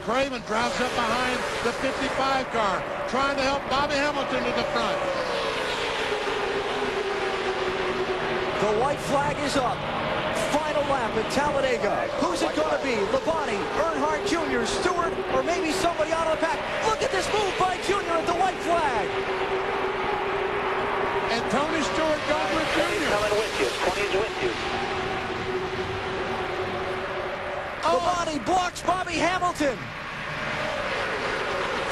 Craven drives up behind the 55 car, trying to help Bobby Hamilton to the front. The white flag is up. Final lap at Talladega. Who's it going to be? Labonte, Earnhardt Jr., Stewart, or maybe somebody out of the pack? Look at this move by Jr. at the white flag. And Tony Stewart got with Jr. Coming with you. 20's with you. Labonte blocks Bobby Hamilton.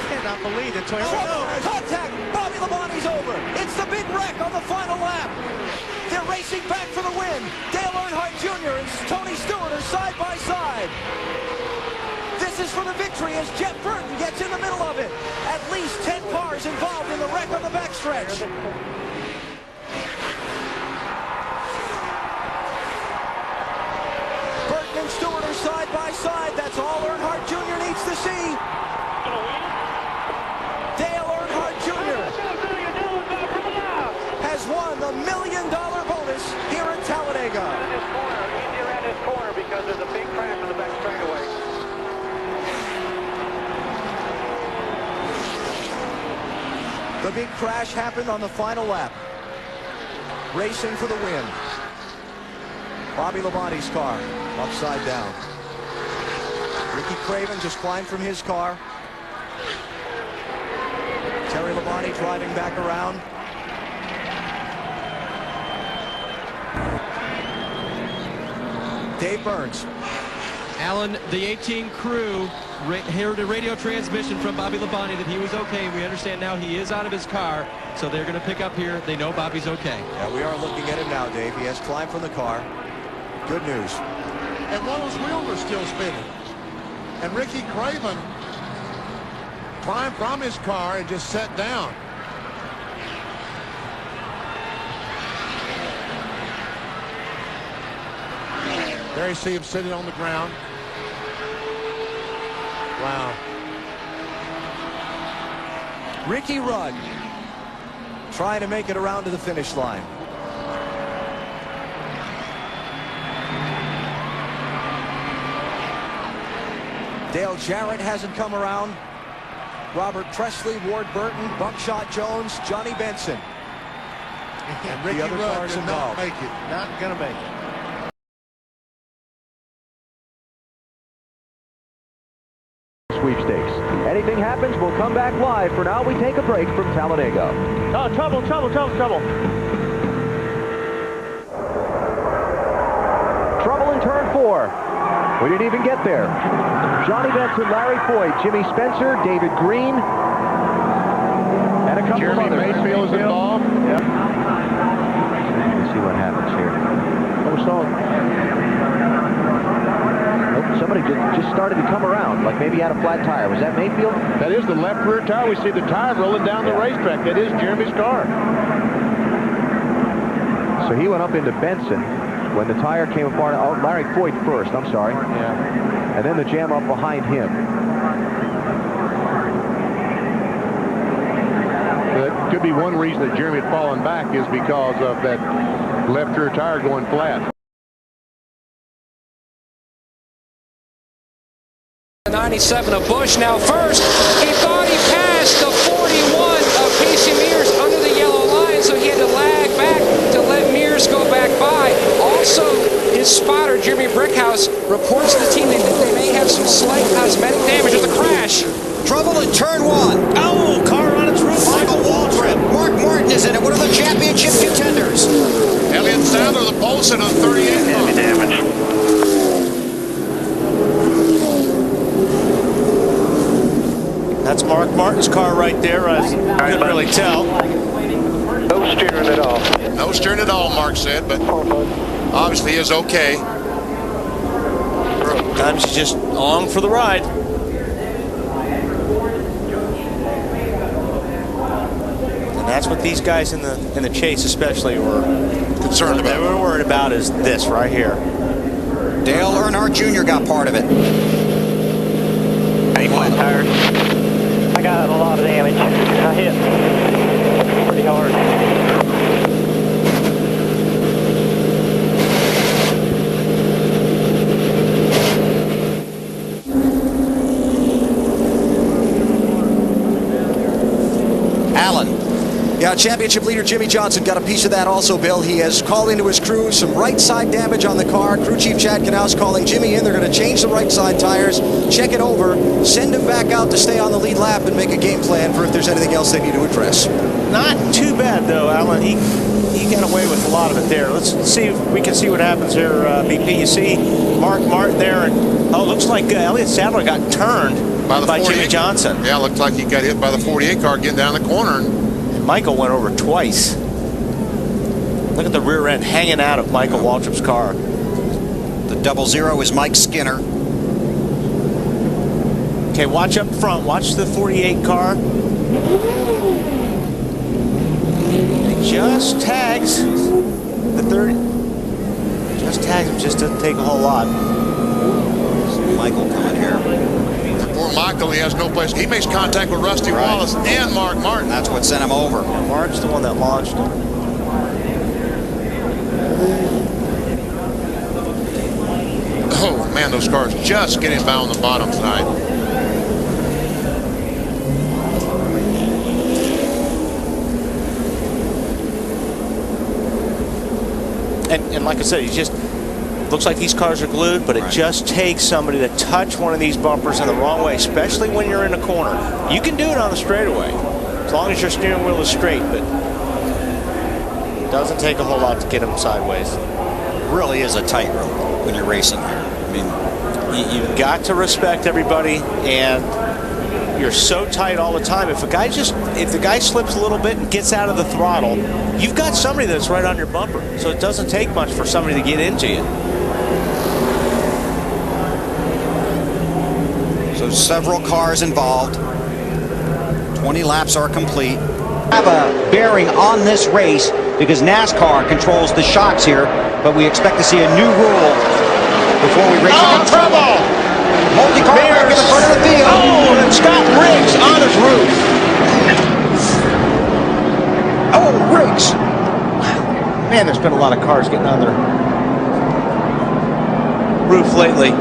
Cannot believe it. Contact. Bobby Labonte's over. It's the big wreck on the final lap. They're racing back for the win. Dale Earnhardt Jr. and Tony Stewart are side by side. This is for the victory as Jeff Burton gets in the middle of it. At least 10 cars involved in the wreck on the backstretch. Burton and Stewart are side by side. That's all Earnhardt Jr. needs to see. Dale Earnhardt Jr. has won the $1 million bonus here at Talladega. Easier at his corner because there's a big crash on the back straightaway. The big crash happened on the final lap. Racing for the win. Bobby Labonte's car upside down. Ricky Craven just climbed from his car. Terry Labonte driving back around. Dave Burns. Alan, the 18 crew heard a radio transmission from Bobby Labonte that he was okay. We understand now he is out of his car, so they're going to pick up here. They know Bobby's okay. Yeah, we are looking at him now, Dave. He has climbed from the car. Good news. And one of those wheels were still spinning. And Ricky Craven climbed from his car and just sat down. There you see him sitting on the ground. Wow. Ricky Rudd trying to make it around to the finish line. Dale Jarrett hasn't come around. Robert Presley, Ward Burton, Buckshot Jones, Johnny Benson. And Ricky Rudd did not make it. Not going to make it. Sweepstakes. Anything happens, we'll come back live. For now, we take a break from Talladega. Oh, trouble. Trouble in turn 4. We didn't even get there. Johnny Benson, Larry Foyt, Jimmy Spencer, David Green, and a couple of others. Jeremy Mayfield is involved. Yep. Let's see what happens here. Somebody just started to come around, like maybe had a flat tire. Was that Mayfield? That is the left rear tire. We see the tire rolling down the racetrack. That is Jeremy's car. So he went up into Benson when the tire came apart. Oh, Larry Foyt first, I'm sorry. Yeah. And then the jam up behind him. That could be one reason that Jeremy had fallen back is because of that left rear tire going flat. 97 of Busch now first. He thought he passed the 41 of Casey Mears under the yellow line, so he had to lag back to let Mears go back by. Also, his spotter, Jimmy Brickhouse, reports to the team they think they may have some slight cosmetic damage with the crash. Trouble in turn 1. Oh, car on its roof. Michael Waltrip. Mark Martin is in it. One of the championship contenders. Elliott Sadler, the Polson on 38. Heavy damage. That's Mark Martin's car right there. I couldn't really tell. No steering at all. No steering at all, Mark said, but obviously he is okay. Sometimes he's just along for the ride. And that's what these guys in the chase especially were Concerned about. They were worried about is this right here. Dale Earnhardt Jr. got part of it. Any flat tires? I got a lot of damage. I hit pretty hard. Yeah, championship leader Jimmy Johnson got a piece of that also, Bill. He has called into his crew some right side damage on the car. Crew chief Chad Knaus calling Jimmy in. They're going to change the right side tires, check it over, send him back out to stay on the lead lap and make a game plan for if there's anything else they need to address. Not too bad, though, Alan. He got away with a lot of it there. Let's see if we can see what happens here, BP. You see Mark Martin there, and looks like Elliott Sadler got turned by Jimmy Johnson. Yeah, looked like he got hit by the 48 car getting down the corner. And Michael went over twice. Look at the rear end hanging out of Michael Waltrip's car. The 00 is Mike Skinner. Okay, watch up front. Watch the 48 car. Just tags the 30. Just tags him, just doesn't take a whole lot. Michael coming here. Poor Michael, he has no place. He makes contact with Rusty Wallace and Mark Martin. That's what sent him over. Mark's the one that launched him. Oh, man, those cars just getting by on the bottom tonight. And like I said, he just looks like these cars are glued, but it just takes somebody to touch one of these bumpers in the wrong way, especially when you're in a corner. You can do it on the straightaway, as long as your steering wheel is straight, but it doesn't take a whole lot to get them sideways. It really is a tightrope when you're racing here. I mean, you've got to respect everybody, and you're so tight all the time. If the guy slips a little bit and gets out of the throttle, you've got somebody that's right on your bumper. So it doesn't take much for somebody to get into you. So several cars involved. 20 laps are complete. Have a bearing on this race because NASCAR controls the shocks here, but we expect to see a new rule before we race against trouble. Multi-car wreck in the front of the field. Oh, and Scott Riggs on his roof. Oh, Riggs. Man, there's been a lot of cars getting on their roof lately.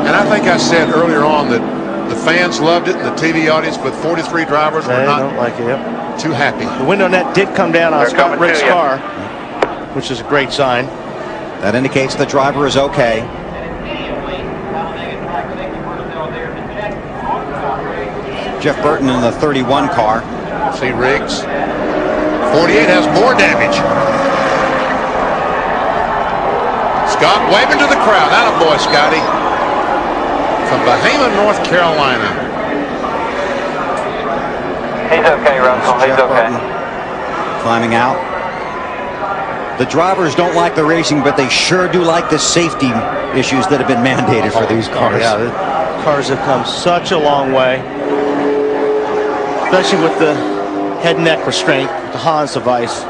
And I think I said earlier on that the fans loved it and the TV audience, but 43 drivers were not don't like it. too happy. The window net did come down on Scott Riggs' car, which is a great sign. That indicates the driver is okay. Jeff Burton in the 31 car. See Riggs. 48 has more damage. Scott waving to the crowd. Attaboy, Scotty. From Bahama, North Carolina. He's okay, Russell. He's Jeff okay. Burton climbing out. The drivers don't like the racing, but they sure do like the safety issues that have been mandated for these cars. Yeah, the cars have come such a long way, especially with the head and neck restraint, the Hans device,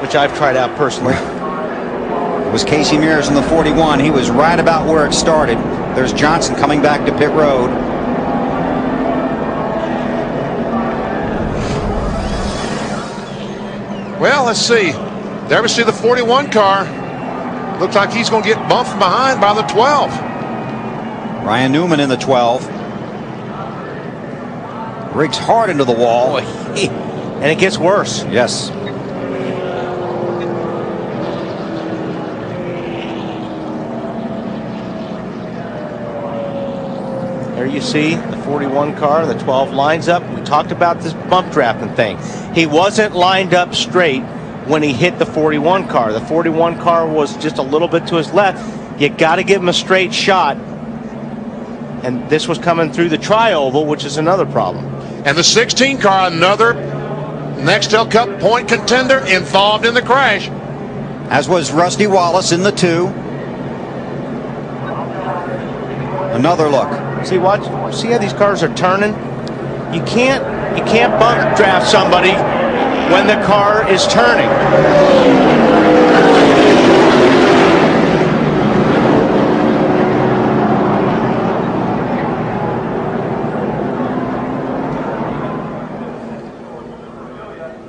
which I've tried out personally. It was Casey Mears in the 41. He was right about where it started. There's Johnson coming back to pit road. Well, let's see. There we see the 41 car. Looks like he's going to get bumped from behind by the 12. Ryan Newman in the 12. Riggs hard into the wall. And it gets worse. Yes. There you see the 41 car, the 12 lines up. We talked about this bump drafting thing. He wasn't lined up straight when he hit the 41 car. The 41 car was just a little bit to his left. You got to give him a straight shot. And this was coming through the tri-oval, which is another problem. And the 16 car, another Nextel Cup point contender, involved in the crash. As was Rusty Wallace in the 2. Another look. See, watch. See how these cars are turning? You can't bump draft somebody when the car is turning.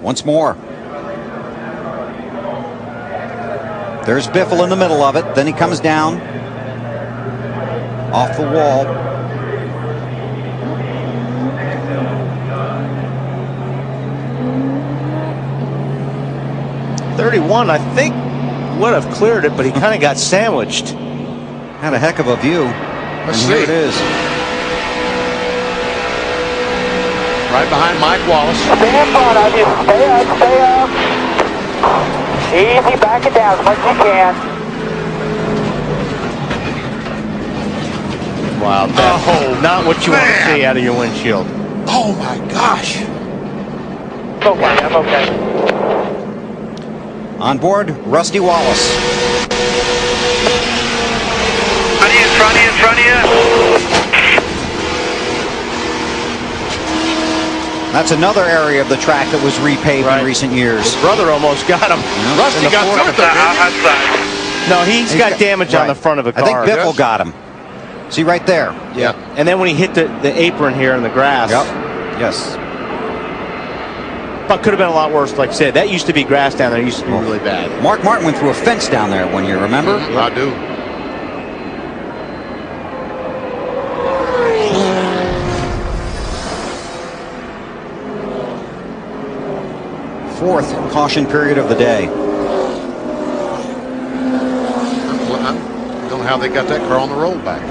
Once more. There's Biffle in the middle of it. Then he comes down off the wall. 31, I think, would have cleared it, but he kind of got sandwiched. Had a heck of a view. Let's and see. Here it is. Right behind Mike Wallace. Stay in front of you. Stay up, stay up. Easy, back it down as much as you can. Wow, that's not what you want to see out of your windshield. Oh my gosh. Okay, I'm okay. On board, Rusty Wallace. In front of you. That's another area of the track that was repaved in recent years. His brother almost got him. Rusty got through it though. No, he's got damage on the front of the car. I think Biffle got him. See right there. Yeah. And then when he hit the apron here in the grass. Yep. Yes. But could have been a lot worse, like I said. That used to be grass down there. It used to be really bad. Mark Martin went through a fence down there one year, remember? I do. Fourth caution period of the day. I don't know how they got that car on the rollback.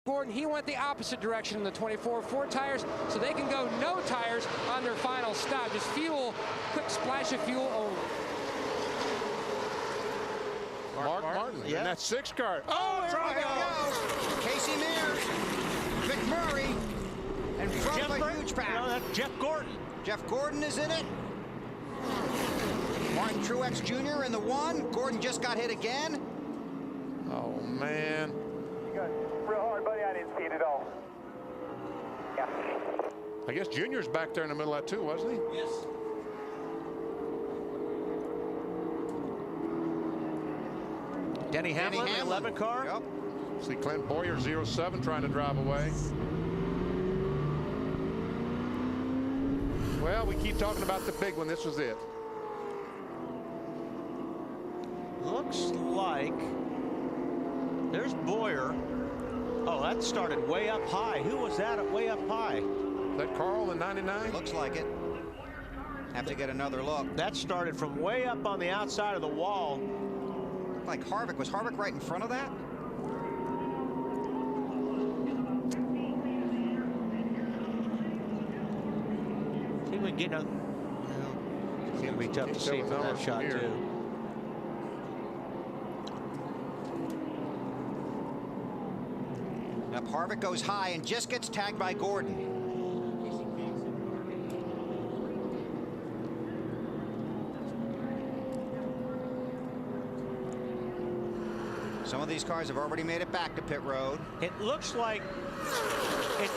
Gordon, he went the opposite direction in the 24, 4 tires, so they can go no tires on their final stop. Just fuel, quick splash of fuel over. Mark Martin in that 6 car. Oh, there we go. Casey Mears, McMurray, and front of a huge pack. That's Jeff Gordon. Jeff Gordon is in it. Martin Truex Jr. in the 1. Gordon just got hit again. Oh, man. You got real hard, buddy. I didn't see it at all. Yeah. I guess Junior's back there in the middle of that too, wasn't he? Yes. Denny Hamlin, the 11 car. Yep. See Clint Boyer, 07, trying to drive away. Well, we keep talking about the big one. This was it. Looks like there's Boyer. Oh, that started way up high. Who was that at way up high? That Carl in 99? Looks like it. Have to get another look. That started from way up on the outside of the wall. Like Harvick. Was Harvick right in front of that? See if we can get another. It's going to be tough to see from that shot, too. Now Harvick goes high and just gets tagged by Gordon. Some of these cars have already made it back to pit road. It looks like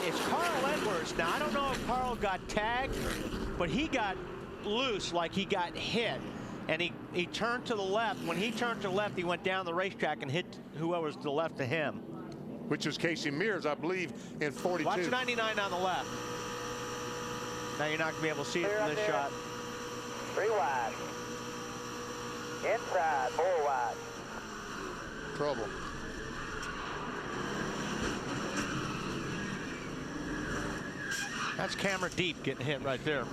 it's Carl Edwards. Now, I don't know if Carl got tagged, but he got loose, like he got hit. And he turned to the left. When he turned to the left, he went down the racetrack and hit whoever's to the left of him. Which is Casey Mears, I believe, in 42. Watch 99 on the left. Now you're not going to be able to see it from this shot. 3 wide. Inside, 4 wide. Trouble. That's camera deep getting hit right there.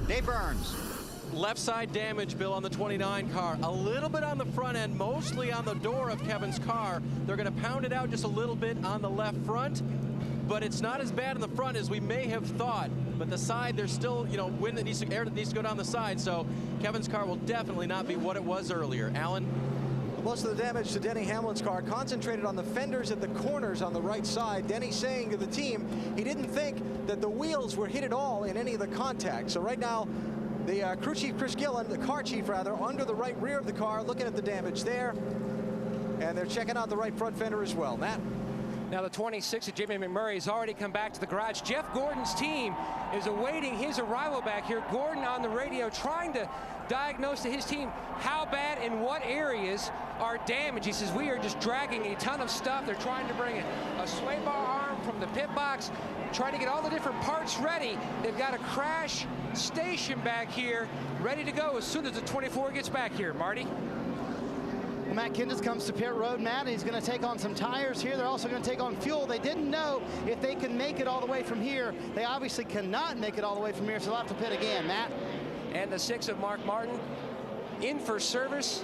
Dave Burns. Left side damage, Bill, on the 29 car. A little bit on the front end, mostly on the door of Kevin's car. They're going to pound it out just a little bit on the left front, but it's not as bad in the front as we may have thought. But the side, there's still, you know, wind that needs to, air that needs to go down the side, so Kevin's car will definitely not be what it was earlier. Alan? Most of the damage to Denny Hamlin's car concentrated on the fenders at the corners on the right side. Denny saying to the team he didn't think that the wheels were hit at all in any of the contact. So right now, the crew chief, Chris Gillen, the car chief rather, under the right rear of the car, looking at the damage there. And they're checking out the right front fender as well. Matt? Now the 26 of Jimmy McMurray has already come back to the garage. Jeff Gordon's team is awaiting his arrival back here. Gordon on the radio trying to diagnose to his team how bad and what areas are damaged. He says, we are just dragging a ton of stuff. They're trying to bring a sway bar arm from the pit box, trying to get all the different parts ready. They've got a crash station back here ready to go as soon as the 24 gets back here. Marty? Matt Kenseth comes to pit road, Matt. He's going to take on some tires here. They're also going to take on fuel. They didn't know if they could make it all the way from here. They obviously cannot make it all the way from here, so they'll have to pit again, Matt. And the 6 of Mark Martin in for service.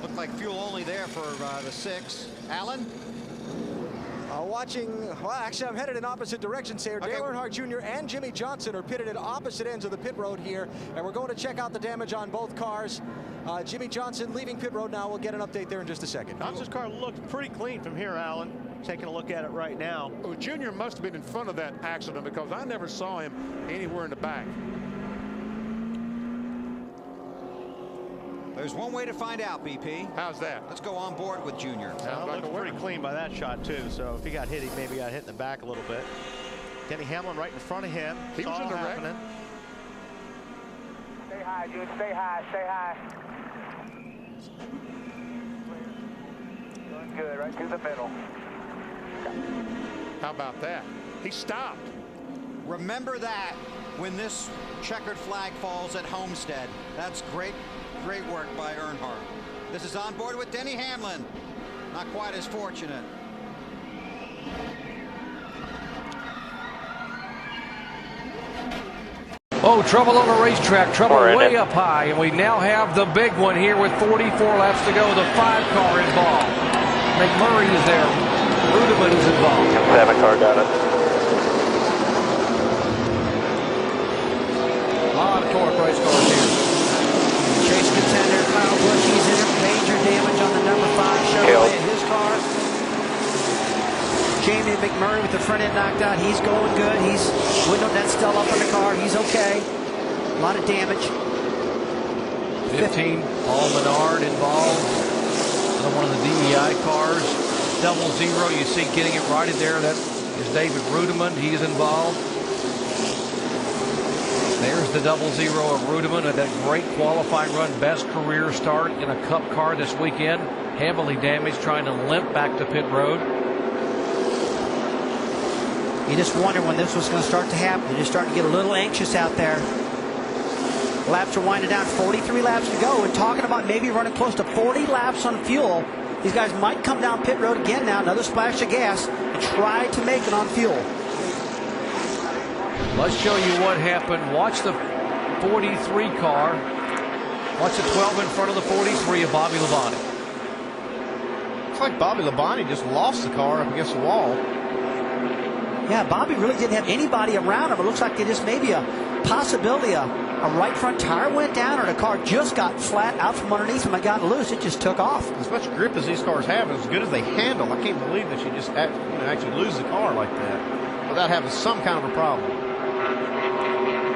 Looked like fuel only there for the 6. Alan? Well, actually, I'm headed in opposite directions here. Okay. Dale Earnhardt Jr. and Jimmy Johnson are pitted at opposite ends of the pit road here, and we're going to check out the damage on both cars. Jimmy Johnson leaving pit road now. We'll get an update there in just a second. Johnson's car looked pretty clean from here, Alan. Taking a look at it right now. Oh, Junior must have been in front of that accident because I never saw him anywhere in the back. There's one way to find out, BP. How's that? Let's go on board with Junior. That looked pretty clean by that shot, too. So if he got hit, he maybe got hit in the back a little bit. Denny Hamlin right in front of him. He was in the wreck. Stay high, dude. Stay high. Stay high. Doing good. Right through the middle. How about that? He stopped. Remember that when this checkered flag falls at Homestead. That's great work by Earnhardt. This is on board with Denny Hamlin. Not quite as fortunate. Oh, trouble on the racetrack, trouble way up high, and we now have the big one here with 44 laps to go. The 5-car involved. McMurray is there. Rudeman is involved. 7-car got it. A lot of torque race cars here. Chase contender Kyle Busch, he's in it. Major damage on the number 5 Chevrolet in his car. Jamie McMurray with the front end knocked out. He's going good. He's window net still up on the car. He's okay. A lot of damage. 15, Paul Menard involved. Another one of the DEI cars. 00, you see getting it righted there. That is David Rudeman. He is involved. There's the 00 of Rudeman at that great qualifying run. Best career start in a Cup car this weekend. Heavily damaged, trying to limp back to pit road. You just wonder when this was going to start to happen. You're just starting to get a little anxious out there. Laps are winding down. 43 laps to go. And talking about maybe running close to 40 laps on fuel. These guys might come down pit road again now. Another splash of gas. And try to make it on fuel. Let's show you what happened. Watch the 43 car. Watch the 12 in front of the 43 of Bobby Labonte. Looks like Bobby Labonte just lost the car up against the wall. Yeah, Bobby really didn't have anybody around him. It looks like they just maybe a possibility a right front tire went down or the car just got flat out from underneath him and got loose. It just took off. As much grip as these cars have, as good as they handle, I can't believe that you just actually lose the car like that without having some kind of a problem.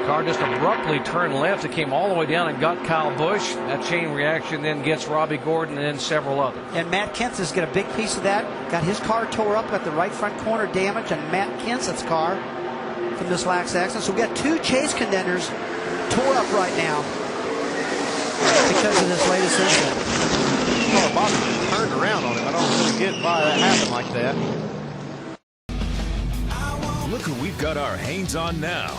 Car just abruptly turned left. It came all the way down and got Kyle Busch. That chain reaction then gets Robbie Gordon and then several others. And Matt Kenseth's got a big piece of that. Got his car tore up, got the right front corner damage on Matt Kenseth's car from this last accident. So we got 2 chase contenders tore up right now because of this latest incident. Oh, Bobby turned around on him. I don't really get why that happened like that. Look who we've got our hands on now.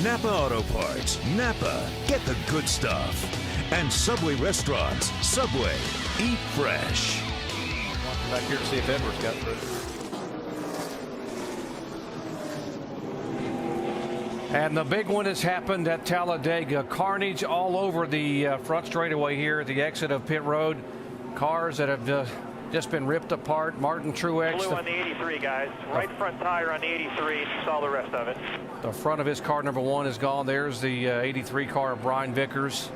Napa Auto Parts. Napa. Get the good stuff. And Subway Restaurants. Subway. Eat fresh. Back here to see if Edwards got through. And the big one has happened at Talladega. Carnage all over the front straightaway here at the exit of pit road. Cars that have just been ripped apart. Martin Truex. Blue on the 83, guys. Right front tire on the 83. Saw the rest of it. The front of his car, number 1, is gone. There's the 83 car of Brian Vickers.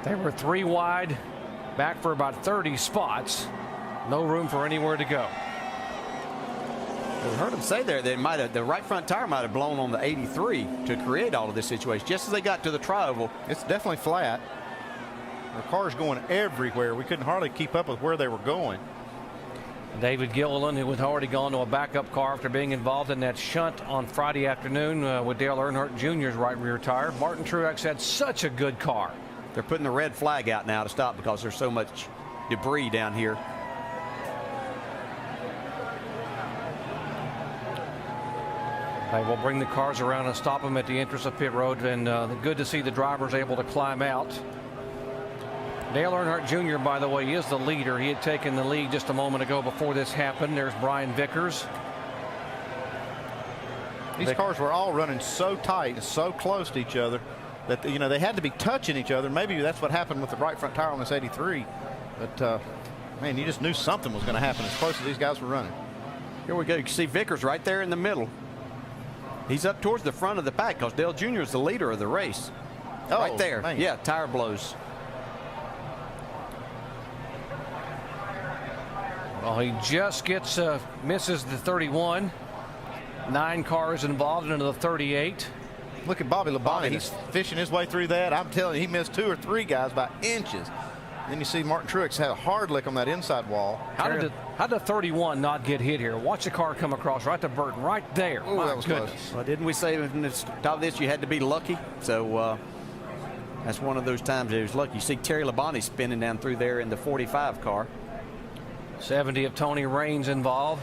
They were 3 wide, back for about 30 spots. No room for anywhere to go. We heard him say there that the right front tire might have blown on the 83 to create all of this situation. Just as they got to the tri-oval, it's definitely flat. The car's going everywhere. We couldn't hardly keep up with where they were going. David Gilliland, who had already gone to a backup car after being involved in that shunt on Friday afternoon with Dale Earnhardt Jr.'s right rear tire. Martin Truex had such a good car. They're putting the red flag out now to stop because there's so much debris down here. They will bring the cars around and stop them at the entrance of pit road, and good to see the drivers able to climb out. Dale Earnhardt Jr., by the way, is the leader. He had taken the lead just a moment ago before this happened. There's Brian Vickers. These cars were all running so tight and so close to each other that, you know, they had to be touching each other. Maybe that's what happened with the right front tire on this 83. But, man, you just knew something was going to happen as close as these guys were running. Here we go. You can see Vickers right there in the middle. He's up towards the front of the pack because Dale Jr. is the leader of the race. Oh, right there. Man. Yeah, tire blows. Well, he just gets misses the 31. 9 cars involved into the 38. Look at Bobby Labonte. He's fishing his way through that. I'm telling you, he missed 2 or 3 guys by inches. Then you see Martin Truex had a hard lick on that inside wall. How did the 31 not get hit here? Watch the car come across right to Burton, right there. Ooh, that was close. Well, didn't we say in the top of this you had to be lucky? So that's one of those times it was lucky. You see Terry Labonte spinning down through there in the 45 car. 70 of Tony Raines involved.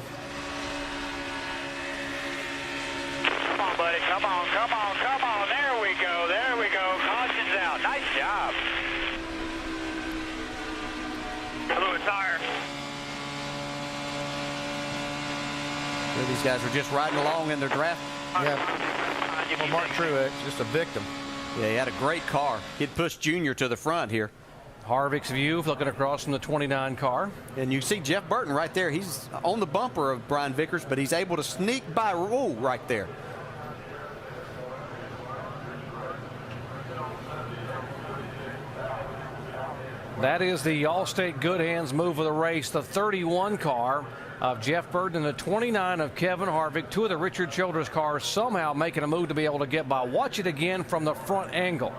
Come on, buddy. Come on, come on, come on. There we go. There we go. Caution's out. Nice job. Blue tire. Sure, these guys were just riding along in their draft. Yeah. Well, Martin Truex, just a victim. Yeah, he had a great car. He'd pushed Junior to the front here. Harvick's view looking across from the 29 car. And you see Jeff Burton right there. He's on the bumper of Brian Vickers, but he's able to sneak by Rule right there. That is the Allstate Good Hands move of the race. The 31 car of Jeff Burton and the 29 of Kevin Harvick. 2 of the Richard Childress cars somehow making a move to be able to get by. Watch it again from the front angle.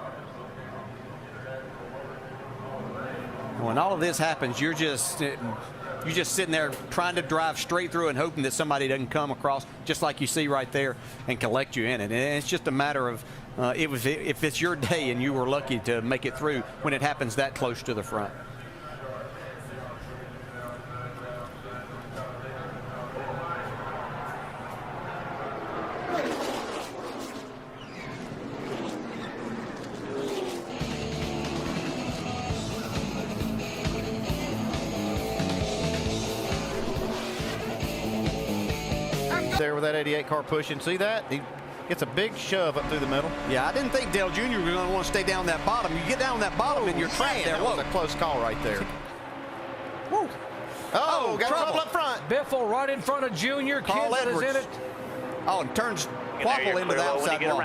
When all of this happens, you're just sitting there trying to drive straight through and hoping that somebody doesn't come across, just like you see right there, and collect you in it. And it's just a matter of if it's your day and you were lucky to make it through when it happens that close to the front. There with that 88 car pushing. See that? He gets a big shove up through the middle. Yeah, I didn't think Dale Jr. was going to want to stay down that bottom. You get down that bottom and you're trapped there. That was a close call right there. Woo. Oh, got trouble up front. Biffle right in front of Junior. Carl Kenseth is in it. Oh, and turns Quapple into the outside wall.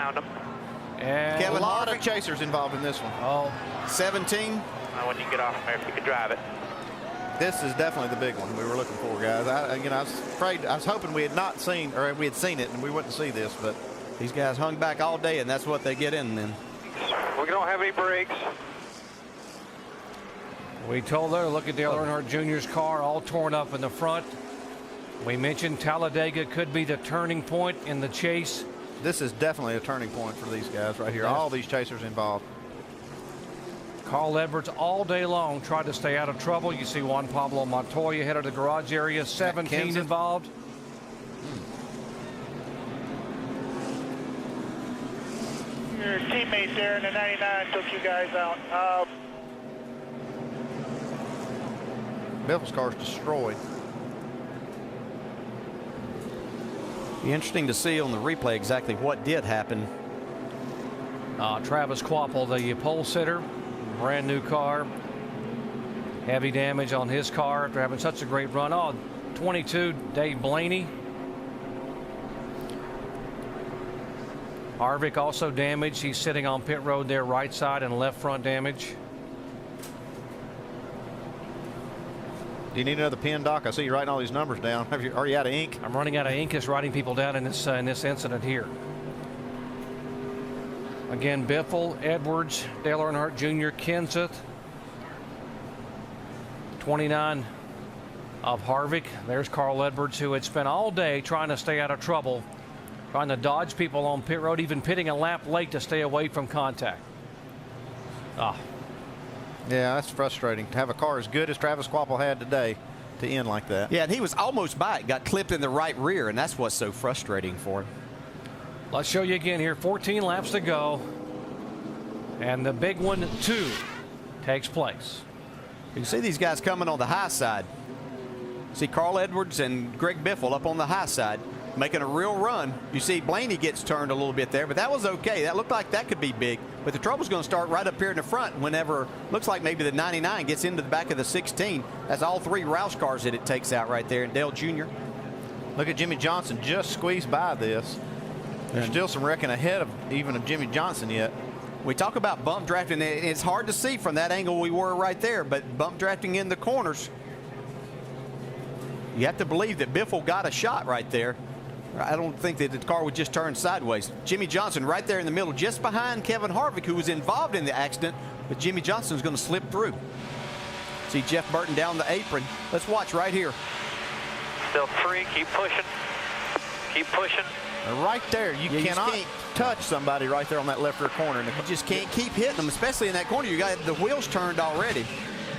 And Kevin, a lot of chasers involved in this one. Oh, 17. When you get off there, if you could drive it. This is definitely the big one we were looking for, guys. I was hoping we had not seen, or we had seen it and we wouldn't see this, but these guys hung back all day, and that's what they get in then. We don't have any brakes. we told her, look at Dale Earnhardt Jr.'s car all torn up in the front. We mentioned Talladega could be the turning point in the chase. This is definitely a turning point for these guys right here. All these chasers involved. Carl Edwards all day long tried to stay out of trouble. You see Juan Pablo Montoya headed to the garage area. 17 involved. Your teammate there in the 99 took you guys out. Biffle's car's destroyed. Be interesting to see on the replay exactly what did happen. Travis Quapple, the pole sitter. Brand new car. Heavy damage on his car after having such a great run. Oh, 22, Dave Blaney. Harvick also damaged. He's sitting on pit road there, right side and left front damage. Do you need another pen, Doc? I see you writing all these numbers down. Are you out of ink? I'm running out of ink. Just writing people down in this incident here. Again, Biffle, Edwards, Dale Earnhardt Jr., Kenseth. 29 of Harvick. There's Carl Edwards, who had spent all day trying to stay out of trouble, trying to dodge people on pit road, even pitting a lap late to stay away from contact. Yeah, that's frustrating to have a car as good as Travis Quapple had today to end like that. Yeah, and he was almost by it, got clipped in the right rear, and that's what's so frustrating for him. Let's show you again here. 14 laps to go. And the big one, 2, takes place. You can see these guys coming on the high side. See Carl Edwards and Greg Biffle up on the high side making a real run. You see Blaney gets turned a little bit there, but that was okay. That looked like that could be big. But the trouble's going to start right up here in the front whenever looks like maybe the 99 gets into the back of the 16. That's all 3 Roush cars that it takes out right there. And Dale Jr. Look at Jimmy Johnson just squeezed by this. There's still some wrecking ahead of even of Jimmy Johnson yet. We talk about bump drafting. It's hard to see from that angle we were right there, but bump drafting in the corners, you have to believe that Biffle got a shot right there. I don't think that the car would just turn sideways. Jimmy Johnson right there in the middle, just behind Kevin Harvick, who was involved in the accident, but Jimmy Johnson's going to slip through. See Jeff Burton down the apron. Let's watch right here. Still 3, keep pushing. Keep pushing. Right there, you cannot touch somebody right there on that left rear corner. You just can't keep hitting them, especially in that corner. You got the wheels turned already,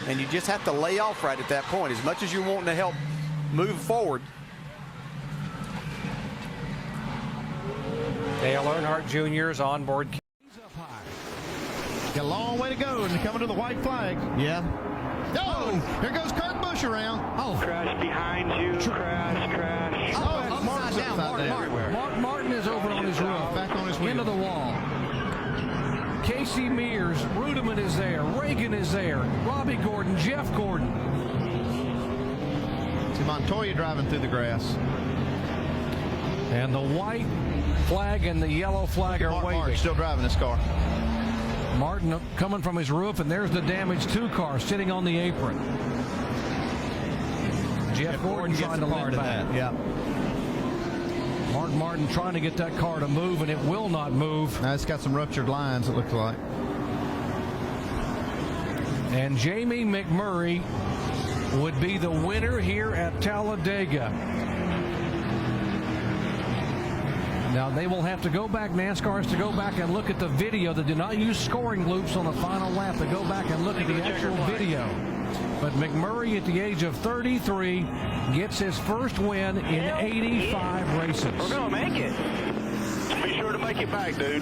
and you just have to lay off right at that point. As much as you're wanting to help move forward. Dale Earnhardt Jr.'s on board. Got a long way to go and coming to the white flag. Yeah. Oh, here goes Kurt Busch around. Oh, crash behind you. Crash. Oh, Mark's down. Mark Martin is over on his roof. Back on his wheel. Into the wall. Casey Mears, Rudiman is there. Reagan is there. Robbie Gordon, Jeff Gordon. See Montoya driving through the grass. And the white flag and the yellow flag are waving. Martin still driving this car. Martin coming from his roof, and there's the damaged 2 car sitting on the apron. Jeff Gordon trying to limp back. Yeah. Mark Martin trying to get that car to move, and it will not move. Now it's got some ruptured lines, it looks like. And Jamie McMurray would be the winner here at Talladega. Now they will have to go back, NASCAR has to go back and look at the video. They do not use scoring loops on the final lap. They go back and look at the actual video. But McMurray at the age of 33 gets his first win in 85 races. We're going to make it. Be sure to make it back, dude.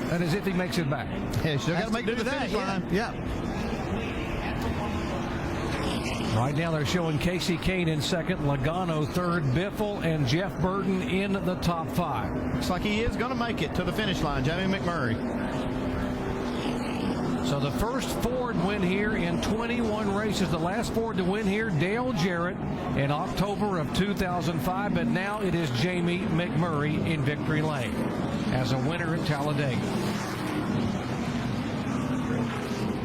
That is if he makes it back. Yeah, still got to make it to the finish line. Yeah. Right now they're showing Casey Kane in second, Logano third, Biffle and Jeff Burton in the top 5. Looks like he is going to make it to the finish line, Jamie McMurray. So the first Ford win here in 21 races. The last Ford to win here, Dale Jarrett, in October of 2005. But now it is Jamie McMurray in victory lane as a winner at Talladega.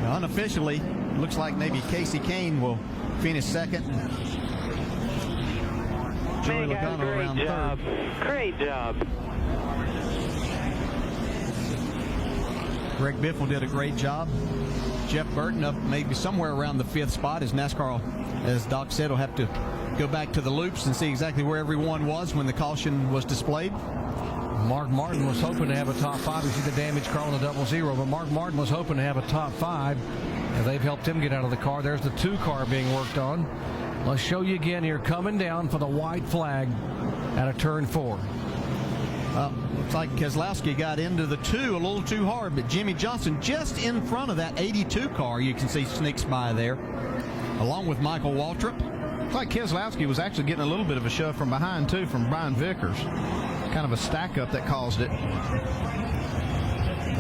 Now, unofficially, looks like maybe Casey Kane will finish second. Joey Logano around third. Great job. Greg Biffle did a great job. Jeff Burton up maybe somewhere around the 5th spot, as NASCAR, as Doc said, will have to go back to the loops and see exactly where everyone was when the caution was displayed. Mark Martin was hoping to have a top 5. You see the damage car on the 00, but Mark Martin was hoping to have a top 5, and they've helped him get out of the car. There's the 2 car being worked on. Let's show you again here, coming down for the white flag out of turn 4. Looks like Keselowski got into the 2 a little too hard, but Jimmy Johnson just in front of that 82 car, you can see sneaks by there, along with Michael Waltrip. Looks like Keselowski was actually getting a little bit of a shove from behind, too, from Brian Vickers. Kind of a stack-up that caused it.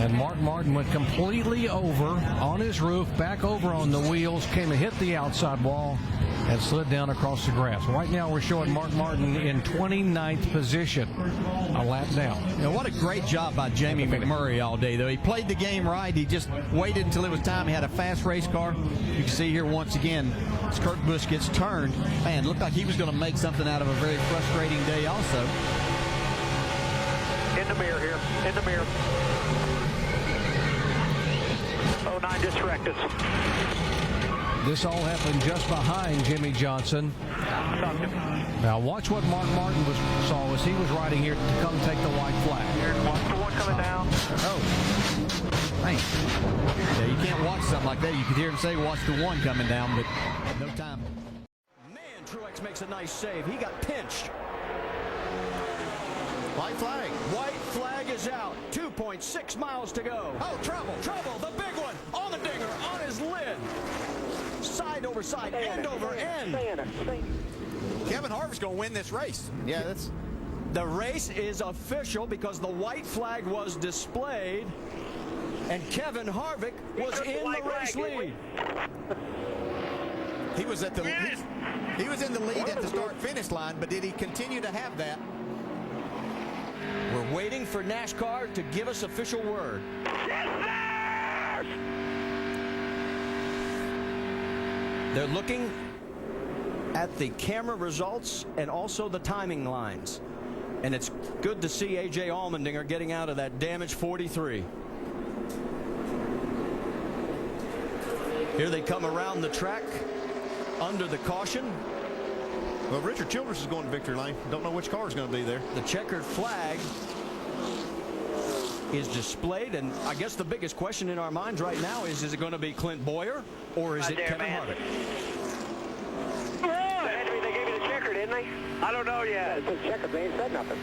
And Mark Martin went completely over on his roof, back over on the wheels, came and hit the outside wall, and slid down across the grass. Right now we're showing Mark Martin in 29th position, a lap down. You know, what a great job by Jamie McMurray all day, though. He played the game right. He just waited until it was time. He had a fast race car. You can see here once again, as Kurt Busch gets turned. Man, it looked like he was going to make something out of a very frustrating day also. In the mirror here. In the mirror. 09 just wrecked us. This all happened just behind Jimmy Johnson. Now watch what Mark Martin saw as he was riding here to come take the white flag. Watch the 1 coming down. Oh, man. Yeah, you can't watch something like that. You could hear him say, watch the 1 coming down, but no time. Man, Truex makes a nice save. He got pinched. White flag. White flag is out. 2 3.6 miles to go. Oh, trouble, the big one, on the dinger, on his lid. Side over side, end over end. Kevin Harvick's going to win this race. Yeah, that's... The race is official because the white flag was displayed, and Kevin Harvick was in the race lead. He was at the he was in the lead at the start-finish line, but did he continue to have that? We're waiting for NASCAR to give us official word. They're looking at the camera results and also the timing lines. And it's good to see A.J. Allmendinger getting out of that damaged 43. Here they come around the track under the caution. Well, Richard Childress is going to victory lane. Don't know which car is going to be there. The checkered flag is displayed, and I guess the biggest question in our minds right now is it going to be Clint Boyer or is it Kevin Harvick? They gave you the checker, didn't they? I don't know yet. It's a checker. They ain't said nothing.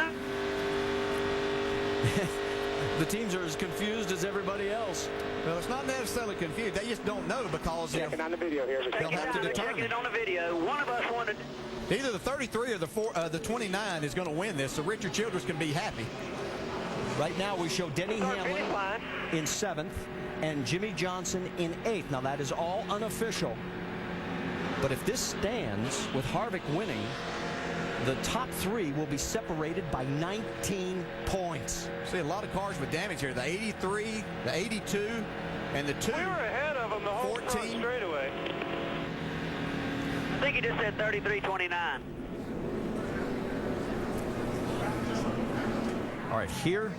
The teams are as confused as everybody else. Well, it's not necessarily confused. They just don't know because checking on the video here. They'll have to determine. Checking it on the video. One of us wanted. Either the 33 or the 29 is going to win this, so Richard Childress can be happy. Right now we show Denny Hamlin in 7th and Jimmy Johnson in 8th. Now that is all unofficial. But if this stands with Harvick winning, the top 3 will be separated by 19 points. See a lot of cars with damage here. The 83, the 82, and the 2. We were ahead of them the whole 14 straightaway. I think he just said 33-29. All right, here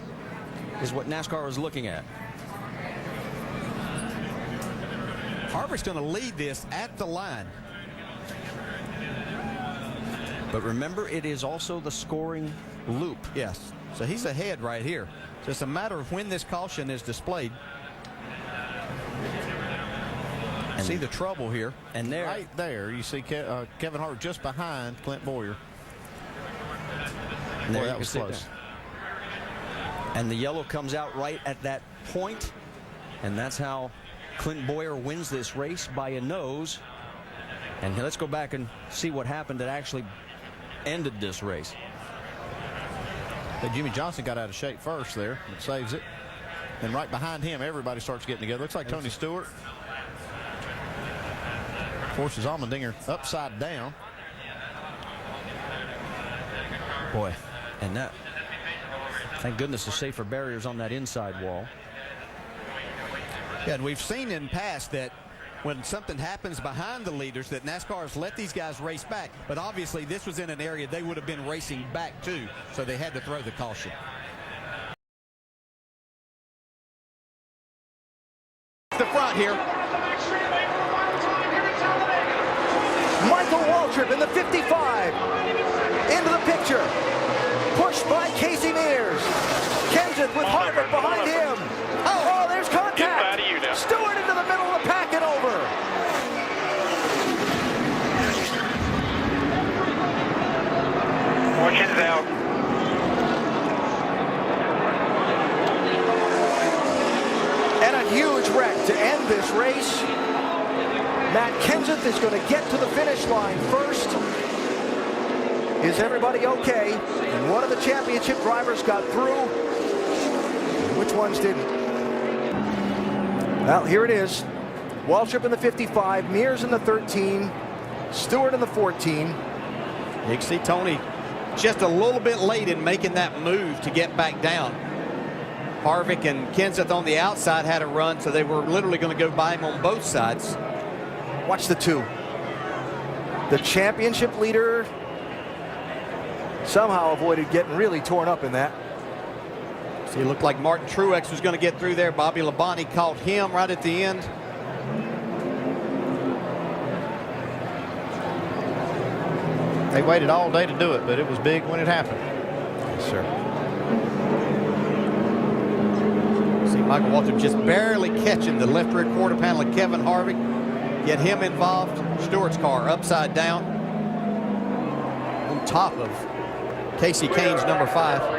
is what NASCAR is looking at. Harvick's going to lead this at the line. But remember, it is also the scoring loop. Yes. So he's ahead right here. So it's a matter of when this caution is displayed. And see the trouble here. And there, right there, you see Kevin Harvick just behind Clint Boyer. And there boy, that was close. And the yellow comes out right at that point, and that's how Clint Boyer wins this race by a nose. And let's go back and see what happened that actually ended this race. But Jimmy Johnson got out of shape first there. It saves it. And right behind him, everybody starts getting together. Looks like Tony Stewart forces Allmendinger upside down. Boy, and that, thank goodness, the safer barriers on that inside wall. Yeah, and we've seen in past that when something happens behind the leaders that NASCAR has let these guys race back. But obviously this was in an area they would have been racing back to, so they had to throw the caution. The front here. Michael Waltrip in the 55. Into the picture. Pushed by Casey Mears. Kenseth with Harvick behind him. Oh, there's contact. Stewart into the middle of the pack and over. Fortune's out. And a huge wreck to end this race. Matt Kenseth is going to get to the finish line first. Is everybody okay? And one of the championship drivers got through. Which ones didn't? Well, here it is. Waltrip in the 55, Mears in the 13, Stewart in the 14. You can see Tony just a little bit late in making that move to get back down. Harvick and Kenseth on the outside had a run, so they were literally going to go by him on both sides. Watch the 2. The championship leader somehow avoided getting really torn up in that. See, it looked like Martin Truex was going to get through there. Bobby Labonte caught him right at the end. They waited all day to do it, but it was big when it happened. Yes, sir. See, Michael Waltrip just barely catching the left rear quarter panel of Kevin Harvick. Get him involved. Stewart's car upside down on top of Casey Kane's number 5.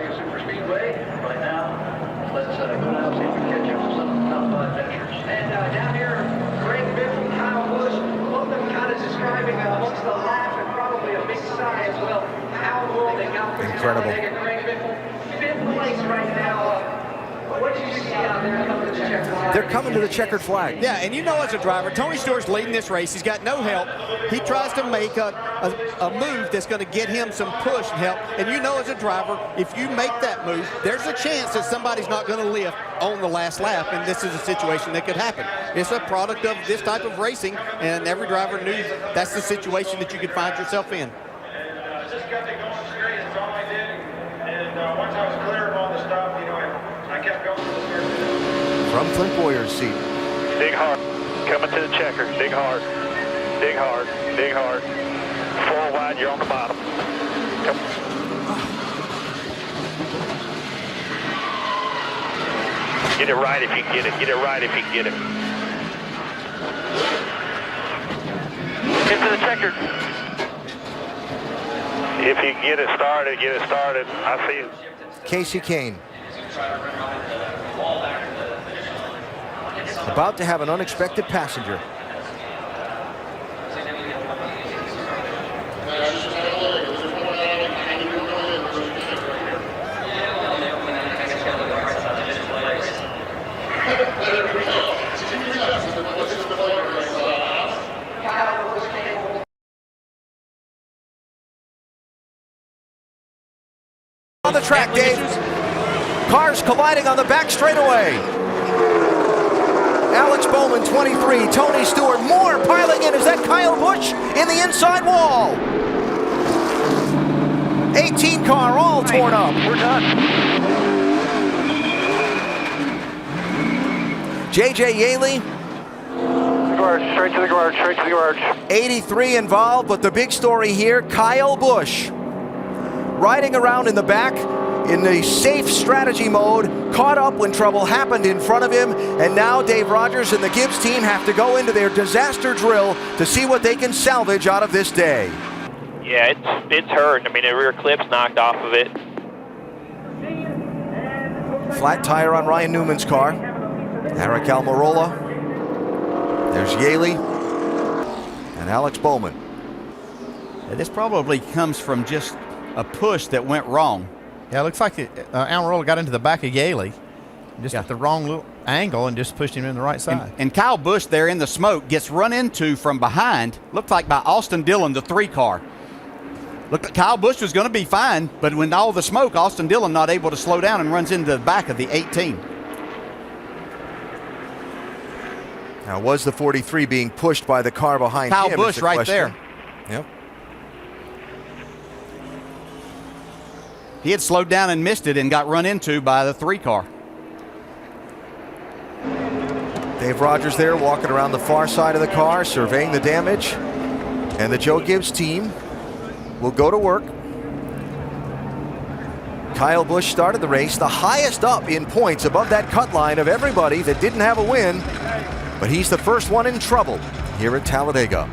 Incredible. They're coming to the checkered flag. Yeah, and you know as a driver, Tony Stewart's leading this race. He's got no help. He tries to make a move that's going to get him some push and help. And you know as a driver, if you make that move, there's a chance that somebody's not going to lift on the last lap, and this is a situation that could happen. It's a product of this type of racing, and every driver knew that's the situation that you could find yourself in. Just kept it going straight, that's all I did. And once I was clear of all the stuff, I kept going. From Clint Boyer's seat. Dig hard. Coming to the checker. Dig hard. Dig hard. Dig hard. 4 wide, you're on the bottom. Come. Get it right if you can get it. Get it right if you can get it. Into the checker. If you get it started, get it started. I see you. Casey Kane. About to have an unexpected passenger. On the track, Dave. Cars colliding on the back straightaway. Alex Bowman, 23. Tony Stewart, more piling in. Is that Kyle Busch in the inside wall? 18 car all torn up. We're done. J.J. Yaley. Garage, straight to the garage, straight to the garage. 83 involved, but the big story here, Kyle Busch. Riding around in the back in the safe strategy mode, caught up when trouble happened in front of him, and now Dave Rogers and the Gibbs team have to go into their disaster drill to see what they can salvage out of this day. Yeah, it's hurt. I mean, the rear clip's knocked off of it. Flat tire on Ryan Newman's car. Eric Almirola. There's Yaley and Alex Bowman. This probably comes from just a push that went wrong. Yeah, it looks like Almirola got into the back of Yaley, just at the wrong little angle and just pushed him in the right side. And Kyle Busch there in the smoke gets run into from behind, looked like by Austin Dillon, the 3 car. Looked like Kyle Busch was going to be fine, but when all the smoke, Austin Dillon not able to slow down and runs into the back of the 18. Now, was the 43 being pushed by the car behind Kyle him? Busch right there. Yep. He had slowed down and missed it and got run into by the 3 car. Dave Rogers there walking around the far side of the car, surveying the damage. And the Joe Gibbs team will go to work. Kyle Busch started the race, the highest up in points above that cut line of everybody that didn't have a win. But he's the first one in trouble here at Talladega.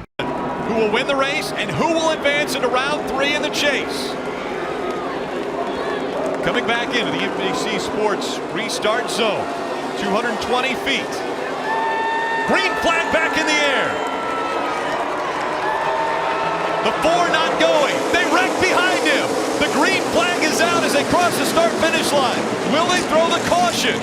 Who will win the race and who will advance into round 3 in the chase? Coming back into the NBC Sports restart zone, 220 feet. Green flag back in the air. The 4 not going. They wreck behind him. The green flag is out as they cross the start-finish line. Will they throw the caution?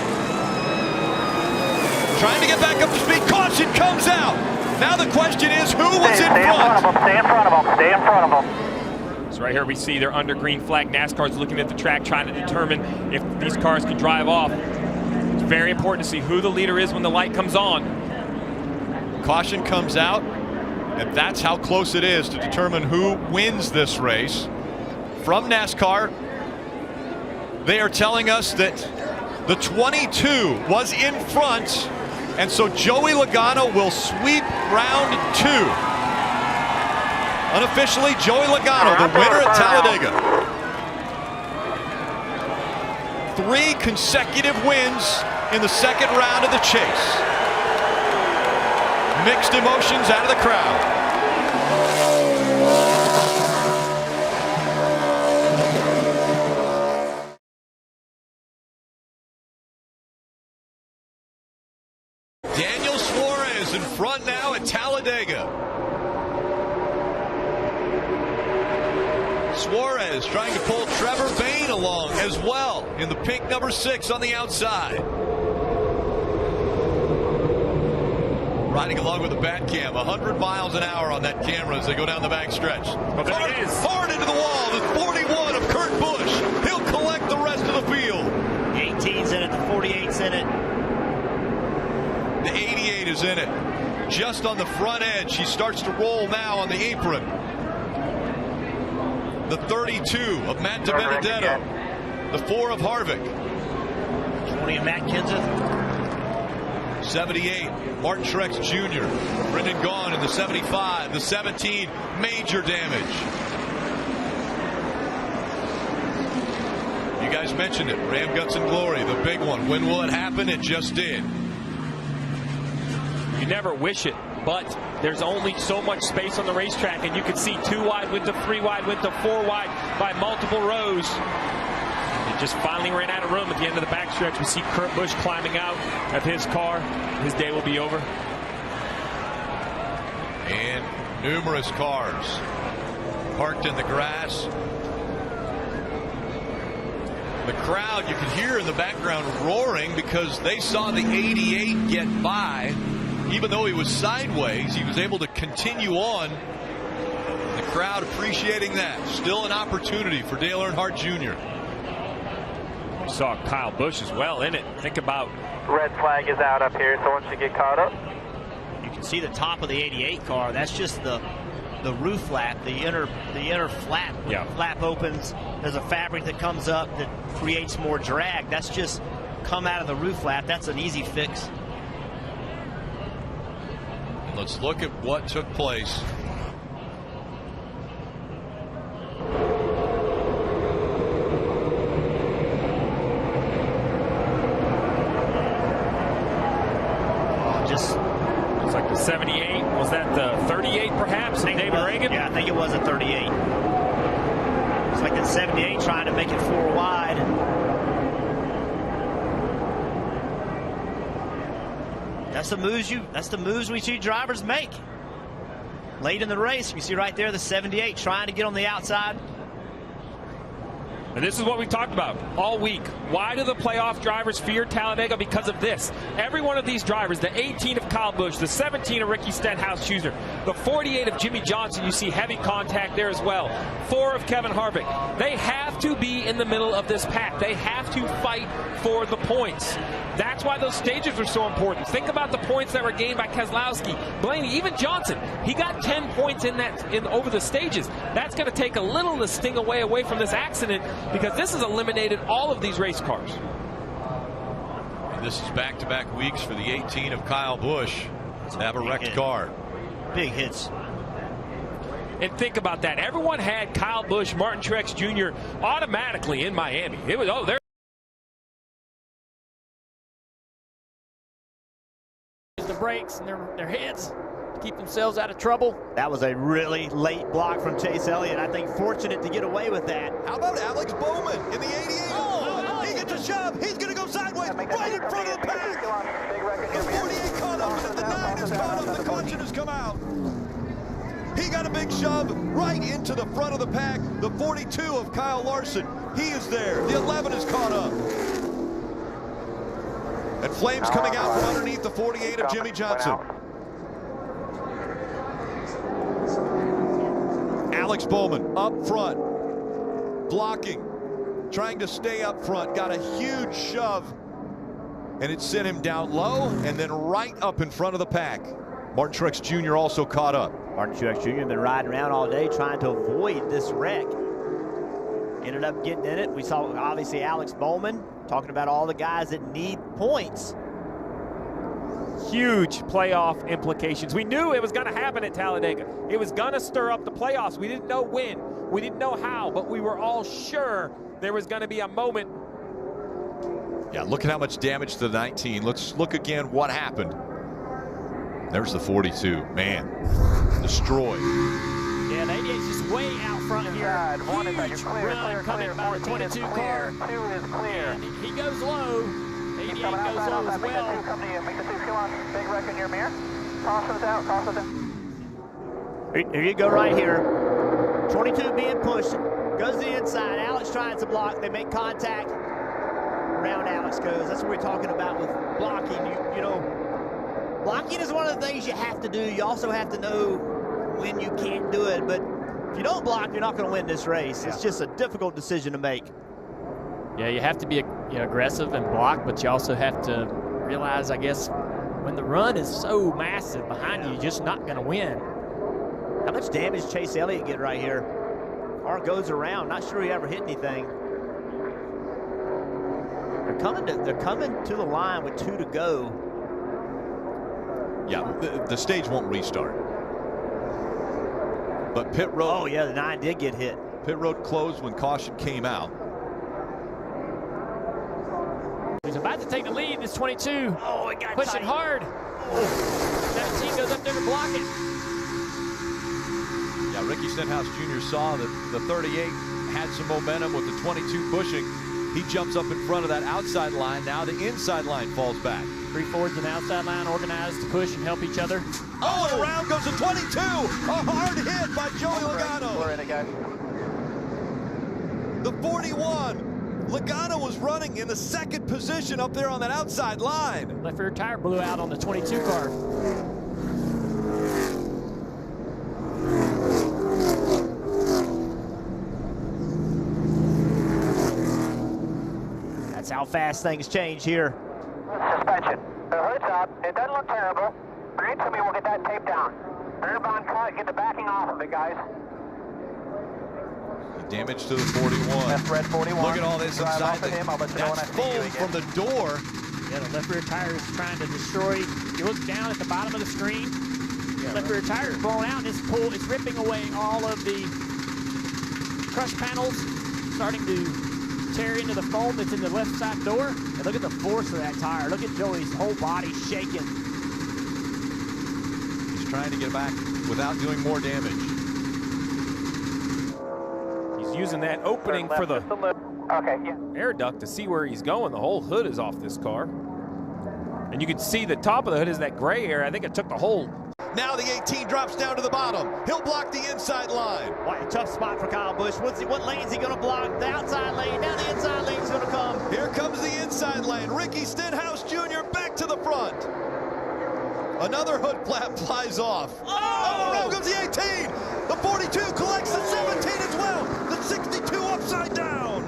Trying to get back up to speed. Caution comes out. Now the question is, who was in front? Stay in front of them. Stay in front of them. So right here we see they're under green flag. NASCAR's looking at the track, trying to determine if these cars can drive off. It's very important to see who the leader is when the light comes on. Caution comes out, and that's how close it is to determine who wins this race. From NASCAR, they are telling us that the 22 was in front, and so Joey Logano will sweep round 2. Unofficially, Joey Logano, the winner at Talladega. 3 consecutive wins in the second round of the chase. Mixed emotions out of the crowd. Daniel Suarez in front now at Talladega. Suarez trying to pull Trevor Bayne along as well in the pink number 6 on the outside. Riding along with the bat cam, 100 miles an hour on that camera as they go down the back stretch. Hard into the wall, the 41 of Kurt Busch. He'll collect the rest of the field. The 18's in it, the 48's in it. The 88 is in it. Just on the front edge, she starts to roll now on the apron. The 32 of Matt DiBenedetto. The 4 of Harvick. 20 of Matt Kenseth. 78, Martin Truex Jr. Brendan Gaughan in the 75. The 17, major damage. You guys mentioned it. Ram Guts and Glory, the big one. When will it happen? It just did. You never wish it, but there's only so much space on the racetrack, and you can see 2 wide went to 3 wide, went to 4 wide by multiple rows. It just finally ran out of room at the end of the backstretch. We see Kurt Busch climbing out of his car. His day will be over. And numerous cars parked in the grass. The crowd, you could hear in the background roaring because they saw the 88 get by. Even though he was sideways, he was able to continue on. The crowd appreciating that. Still an opportunity for Dale Earnhardt Jr. We saw Kyle Busch as well in it. Think about... Red flag is out up here, so once you get caught up. You can see the top of the 88 car. That's just the roof flap, the inner flap. When the flap opens, there's a fabric that comes up that creates more drag. That's just come out of the roof flap. That's an easy fix. Let's look at what took place. It's like the 78. Was that the 38 perhaps? David Reagan? Yeah, I think it was a 38. It's like that 78 trying to make it 4 wide. That's the moves we see drivers make. Late in the race, you see right there the 78 trying to get on the outside. And this is what we talked about all week. Why do the playoff drivers fear Talladega? Because of this. Every one of these drivers, the 18 of Kyle Busch, the 17 of Ricky Stenhouse-Jr., the 48 of Jimmy Johnson, you see heavy contact there as well. 4 of Kevin Harvick. They have to be in the middle of this pack. They have to fight for the points. That's why those stages are so important. Think about the points that were gained by Keselowski, Blaney, even Johnson. He got 10 points over the stages. That's going to take a little of the sting away from this accident, because this has eliminated all of these race cars. And this is back-to-back weeks for the 18 of Kyle Busch to have a wrecked car. Big hits. And think about that. Everyone had Kyle Busch, Martin Truex Jr. automatically in Miami. It was, they're the brakes and their heads to keep themselves out of trouble. That was a really late block from Chase Elliott. I think fortunate to get away with that. How about Alex Bowman in the 88? He gets a shove. He's going to go sideways right in front of the pack. The 48 caught up, and the 9 is caught up. The caution has come out. He got a big shove right into the front of the pack. The 42 of Kyle Larson, he is there. The 11 is caught up. And flames coming out from underneath the 48 of Jimmy Johnson. Alex Bowman up front, blocking, trying to stay up front, got a huge shove, and it sent him down low and then right up in front of the pack. Martin Truex Jr. also caught up. Martin Truex Jr. been riding around all day trying to avoid this wreck. Ended up getting in it. We saw obviously Alex Bowman talking about all the guys that need points. Huge playoff implications. We knew it was going to happen at Talladega. It was going to stir up the playoffs. We didn't know when. We didn't know how, but we were all sure there was going to be a moment. Yeah, look at how much damage to the 19. Let's look again what happened. There's the 42. Man, destroyed. Yeah, the 88's just way out front here. Huge run coming by the 22 car. 2 is clear. And he goes low. 88 goes low as well. Make the 2 come on. Big wreck in your mirror. Caution's out. Caution's out. Here you go right here. 22 being pushed. Goes to the inside. Alex trying to block. They make contact. Around Alex goes. That's what we're talking about with blocking. You know, blocking is one of the things you have to do. You also have to know when you can't do it. But if you don't block, you're not going to win this race. It's just a difficult decision to make. Yeah, you have to be aggressive and block, but you also have to realize, I guess, when the run is so massive behind you, you're just not going to win. How much damage Chase Elliott get right here? Car goes around. Not sure he ever hit anything. They're coming to the line with 2 to go. Yeah, the stage won't restart. But pit road. Oh yeah, the 9 did get hit. Pit road closed when caution came out. He's about to take the lead. This 22. Oh, it got pushing tight. hard. 17 goes up there to block it. Yeah, Ricky Stenhouse Jr. saw that the 38 had some momentum with the 22 pushing. He jumps up in front of that outside line. Now the inside line falls back. 3 forwards and outside line organized to push and help each other. Oh, and around goes the 22. A hard hit by Joey Logano. We're in again. The 41. Logano was running in the 2nd position up there on that outside line. Left rear tire blew out on the 22 car. That's how fast things change here. Suspension. The hood's up. It doesn't look terrible. Bring it to me. We'll get that tape down. Rear bond cut. Get the backing off of it, guys. Damage to the 41. Left red 41. Look at all this Drive inside. off of him. I'll let you know when I That's see you foam again. from the door. Yeah, the left rear tire is trying to destroy. You look down at the bottom of the screen. Left rear tire is blown out, and it's ripping away all of the crush panels, starting to tear into the foam that's in the left side door. And look at the force of that tire. Look at Joey's whole body shaking. He's trying to get back without doing more damage. He's using that opening for the air duct to see where he's going. The whole hood is off this car. And you can see the top of the hood is that gray area. I think it took the whole. Now the 18 drops down to the bottom. He'll block the inside line. What a tough spot for Kyle Busch. What lane is he going to block? The outside lane. Now the inside lane's going to come. Here comes the inside lane. Ricky Stenhouse Jr. back to the front. Another hood flap flies off. Oh, around goes the 18. The 42 collects the 17 as well. The 62 upside down.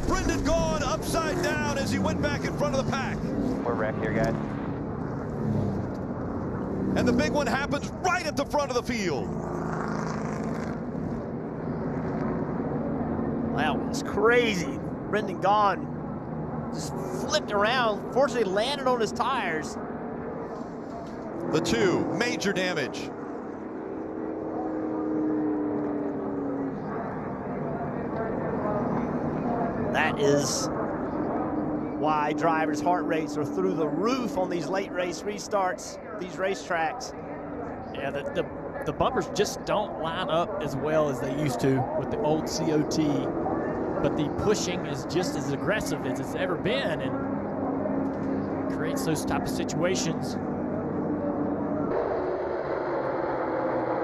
Brendan Gaughan upside down as he went back in front of the pack. We're wrecked here, guys. And the big one happens right at the front of the field. Wow, it's crazy. Brendan Gaughan just flipped around, fortunately landed on his tires. The 2, major damage. That is why drivers' heart rates are through the roof on these late race restarts, these racetracks. Yeah, the bumpers just don't line up as well as they used to with the old COT. But the pushing is just as aggressive as it's ever been and creates those type of situations.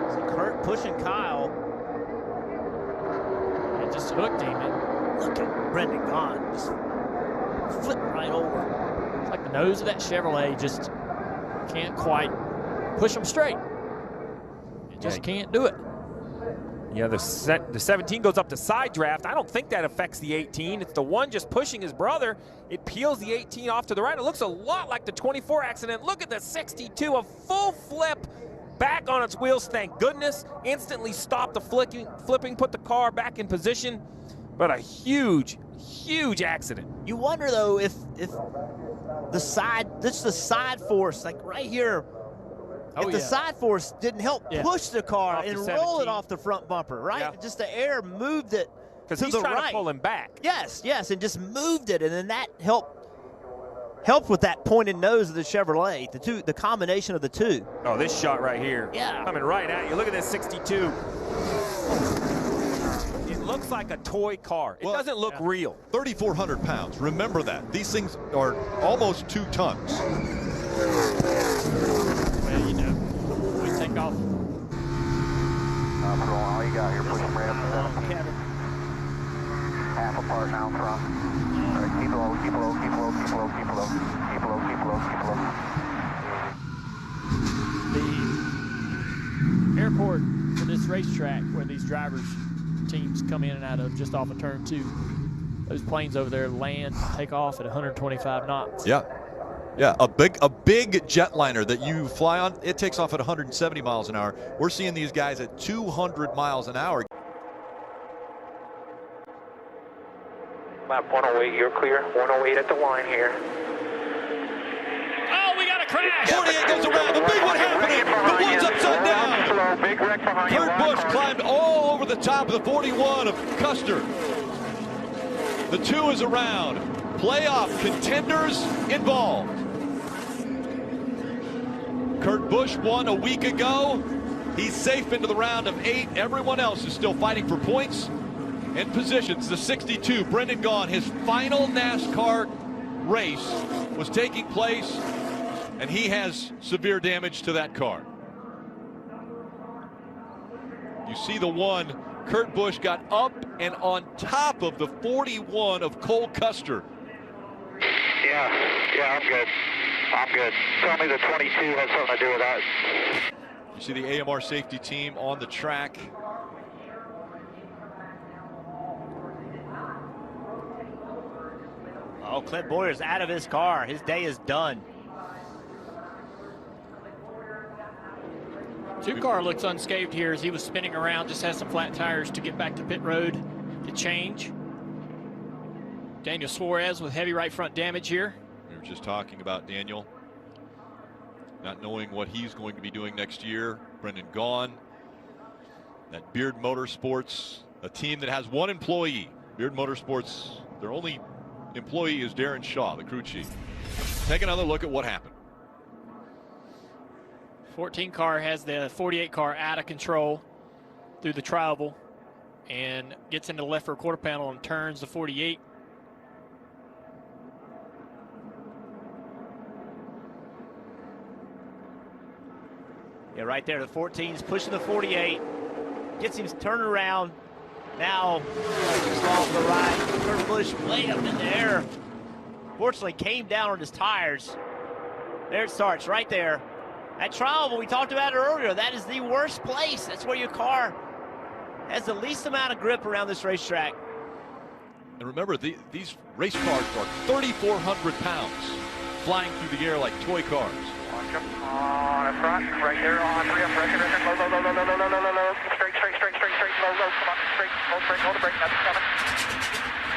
So Kurt pushing Kyle. It just hooked him. And look at Brendan Gaughan just flipped right over. It's like the nose of that Chevrolet just can't quite push them straight. It just can't do it. Yeah, the 17 goes up to side draft. I don't think that affects the 18. It's the one just pushing his brother. It peels the 18 off to the right. It looks a lot like the 24 accident. Look at the 62, a full flip back on its wheels. Thank goodness. Instantly stopped the flipping, put the car back in position. But a huge, huge accident. You wonder though if the side force, like right here, if the side force didn't help push the car off and the roll it off the front bumper, right? Yeah. Just the air moved it to Because he's the trying right. to pull him back. Yes, and just moved it, and then that helped with that pointed nose of the Chevrolet. The combination of the two. Oh, this shot right here. Yeah. Coming right at you. Look at this 62. It looks like a toy car. It doesn't look real. 3,400 pounds. Remember that. These things are almost 2 tons. Well, you know, we take off. for all you got here. Push them right up to 17. Kevin. Half apart now in front. All right, keep low, keep low, keep low, keep low, keep low, keep low, keep low, keep low. The airport for this racetrack where these drivers teams come in and out of just off of turn 2. Those planes over there land, take off at 125 knots. Yeah. Yeah, a big jetliner that you fly on, it takes off at 170 miles an hour. We're seeing these guys at 200 miles an hour. Lap 108, you're clear. 108 at the line here. Oh, we got a crash! 48 goes around, the big one happening. The one's upside down. Big wreck behind you. Kurt Busch climbed all over the top of the 41 of Custer. The 2 is around. Playoff contenders involved. Kurt Busch won a week ago. He's safe into the round of 8. Everyone else is still fighting for points and positions. The 62, Brendan Gaughan, his final NASCAR race was taking place, and he has severe damage to that car. You see the 1, Kurt Busch got up and on top of the 41 of Cole Custer. Yeah, I'm good. I'm good. Tell me the 22 has something to do with that. You see the AMR safety team on the track. Oh, Clint Boyer's out of his car. His day is done. 2-car looks unscathed here as he was spinning around, just has some flat tires to get back to pit road to change. Daniel Suarez with heavy right front damage here. We were just talking about Daniel not knowing what he's going to be doing next year. Brendan Gaughan, that Beard Motorsports, a team that has 1 employee. Beard Motorsports, their only employee is Darren Shaw, the crew chief. Take another look at what happened. 14 car has the 48 car out of control through the travel and gets into the left rear quarter panel and turns the 48. Yeah, right there, the 14's pushing the 48, gets him turning around. Now, just off the right, Kurt Busch way up in the air. Fortunately, came down on his tires. There it starts, right there. That trial, we talked about it earlier, that is the worst place. That's where your car has the least amount of grip around this racetrack. And remember, these race cars are 3,400 pounds flying through the air like toy cars. On the front, right there on 3 up, right there, low, straight, low, come on, straight, hold the brake, nothing's coming.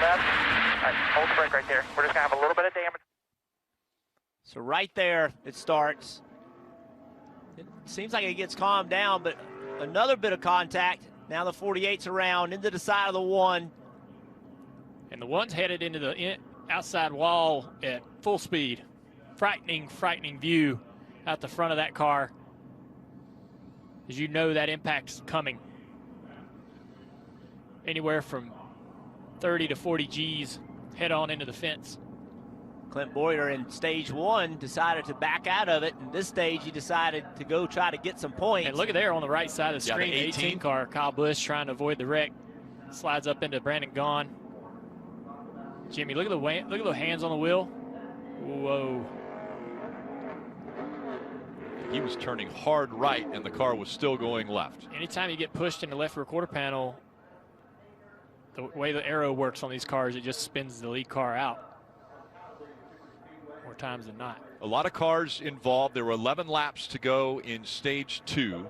Left, all right, hold the brake right there. We're just gonna have a little bit of damage. So right there, it starts. It seems like it gets calmed down, but another bit of contact. Now the 48's around into the side of the 1. And the 1's headed into the outside wall at full speed. Frightening view out the front of that car. As you know, that impact's coming. Anywhere from 30 to 40 G's head on into the fence. Clint Boyer in stage 1 decided to back out of it. In this stage, he decided to go try to get some points. And look at there on the right side of the screen, the 18 car, Kyle Busch trying to avoid the wreck. Slides up into Brandon Gaughan. Jimmy, look at the hands on the wheel. Whoa. He was turning hard right, and the car was still going left. Anytime you get pushed in the left rear quarter panel, the way the arrow works on these cars, it just spins the lead car out. More times than not. A lot of cars involved. There were 11 laps to go in stage 2.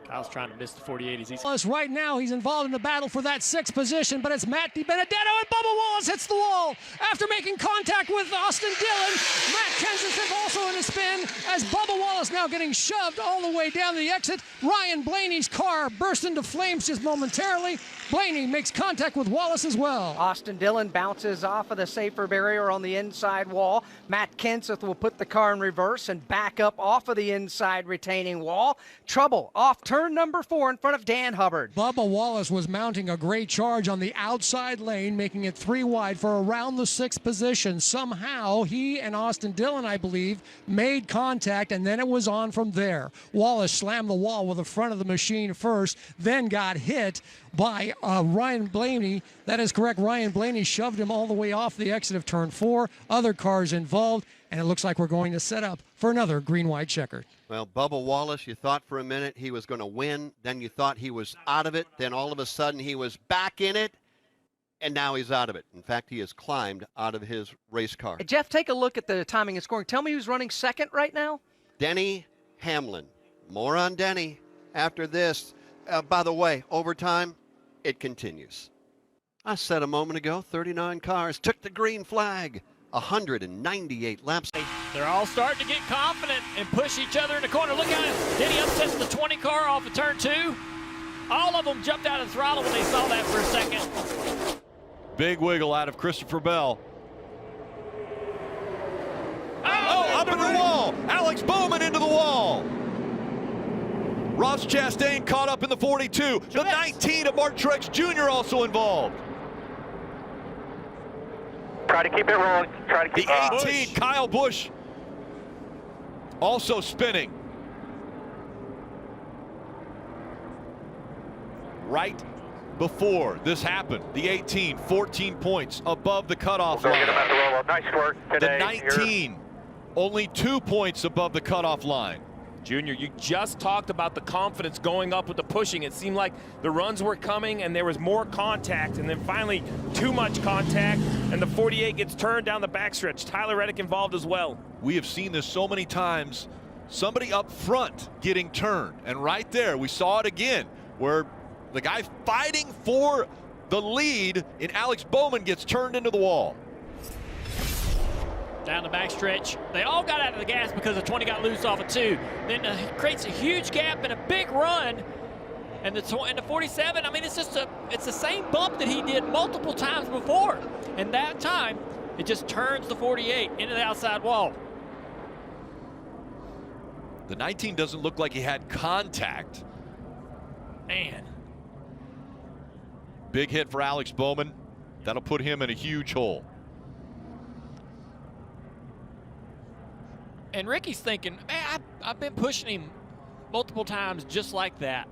Kyle's trying to miss the 48 as he's... Right now, he's involved in the battle for that 6th position, but it's Matt DiBenedetto, and Bubba Wallace hits the wall after making contact with Austin Dillon. Matt Kenseth also in a spin as Bubba Wallace now getting shoved all the way down the exit. Ryan Blaney's car burst into flames just momentarily. Blaney makes contact with Wallace as well. Austin Dillon bounces off of the safer barrier on the inside wall. Matt Kenseth will put the car in reverse and back up off of the inside retaining wall. Trouble off turn turn number 4 in front of Dan Hubbard. Bubba Wallace was mounting a great charge on the outside lane, making it 3 wide for around the 6th position. Somehow, he and Austin Dillon, I believe, made contact, and then it was on from there. Wallace slammed the wall with the front of the machine first, then got hit by Ryan Blaney. That is correct. Ryan Blaney shoved him all the way off the exit of turn 4. Other cars involved, and it looks like we're going to set up for another green-white checker. Well, Bubba Wallace, you thought for a minute he was going to win. Then you thought he was out of it. Then all of a sudden he was back in it, and now he's out of it. In fact, he has climbed out of his race car. Jeff, take a look at the timing and scoring. Tell me who's running second right now? Denny Hamlin. More on Denny after this. By the way, overtime, it continues. I said a moment ago, 39 cars took the green flag. 198 laps. They're all starting to get confident and push each other in the corner. Look at it. Denny upsets the 20 car off of turn 2. All of them jumped out of the throttle when they saw that for a second. Big wiggle out of Christopher Bell. Up in the wall. Alex Bowman into the wall. Ross Chastain caught up in the 42. The 19 of Mark Truex Jr. also involved. Try to keep it rolling. Try to keep the 18, Kyle Busch, also spinning. Right before this happened, the 18, 14 points above the cutoff line. Nice work today. The 19, only 2 points above the cutoff line. Junior, you just talked about the confidence going up with the pushing. It seemed like the runs were coming and there was more contact, and then finally too much contact, and the 48 gets turned down the backstretch. Tyler Reddick involved as well. We have seen this so many times. Somebody up front getting turned, and right there we saw it again where the guy fighting for the lead in Alex Bowman gets turned into the wall. Down the backstretch. They all got out of the gas because the 20 got loose off of 2. Then it creates a huge gap and a big run. And the 47, I mean, it's the same bump that he did multiple times before. And that time, it just turns the 48 into the outside wall. The 19 doesn't look like he had contact. Man. Big hit for Alex Bowman. That'll put him in a huge hole. And Ricky's thinking, man, I've been pushing him multiple times just like that.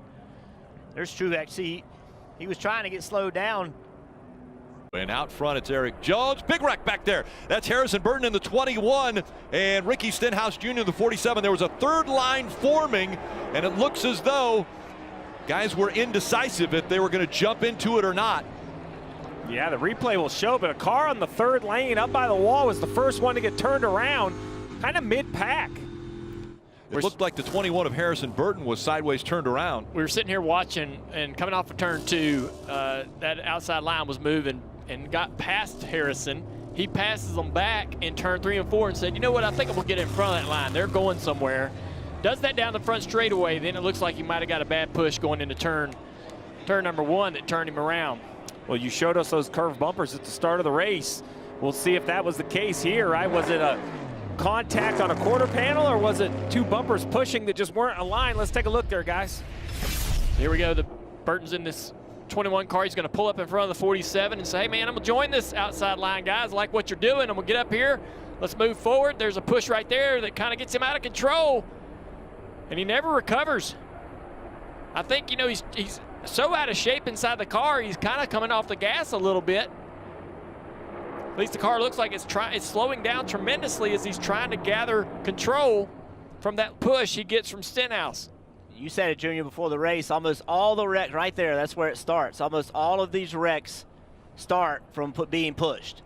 There's Truex. See, he was trying to get slowed down. And out front, it's Eric Jones. Big wreck back there. That's Harrison Burton in the 21 and Ricky Stenhouse Jr. in the 47. There was a third line forming, and it looks as though guys were indecisive if they were going to jump into it or not. Yeah, the replay will show, but a car on the third lane up by the wall was the first one to get turned around, kind of mid-pack. It looked like the 21 of Harrison Burton was sideways turned around. We were sitting here watching, and coming off of turn 2, that outside line was moving and got past Harrison. He passes them back in turn 3 and 4 and said, you know what, I think I'm going to get in front of that line. They're going somewhere. Does that down the front straightaway, then it looks like he might have got a bad push going into turn number 1 that turned him around. Well, you showed us those curved bumpers at the start of the race. We'll see if that was the case here, right? Was it a contact on a quarter panel, or was it two bumpers pushing that just weren't aligned? Let's take a look there, guys. Here we go. Burton's in this 21 car. He's going to pull up in front of the 47 and say, hey, man, I'm going to join this outside line, guys. I like what you're doing. I'm going to get up here. Let's move forward. There's a push right there that kind of gets him out of control, and he never recovers. I think, you know, he's so out of shape inside the car, he's kind of coming off the gas a little bit. At least the car looks like it's slowing down tremendously as he's trying to gather control from that push he gets from Stenhouse. You said it, Junior, before the race. Almost all the wrecks right there, that's where it starts. Almost all of these wrecks start from being pushed.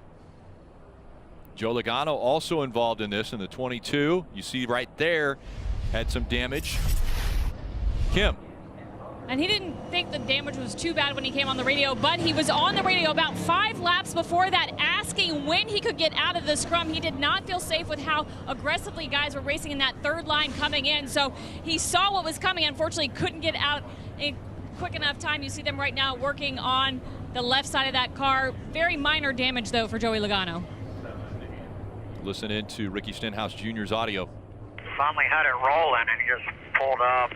Joe Logano also involved in this in the 22. You see right there, had some damage. Kim. And he didn't think the damage was too bad when he came on the radio, but he was on the radio about 5 laps before that asking when he could get out of the scrum. He did not feel safe with how aggressively guys were racing in that third line coming in. So he saw what was coming, unfortunately couldn't get out in quick enough time. You see them right now working on the left side of that car. Very minor damage though for Joey Logano. Listen into Ricky Stenhouse Jr.'s audio. Finally had it rolling and he just pulled up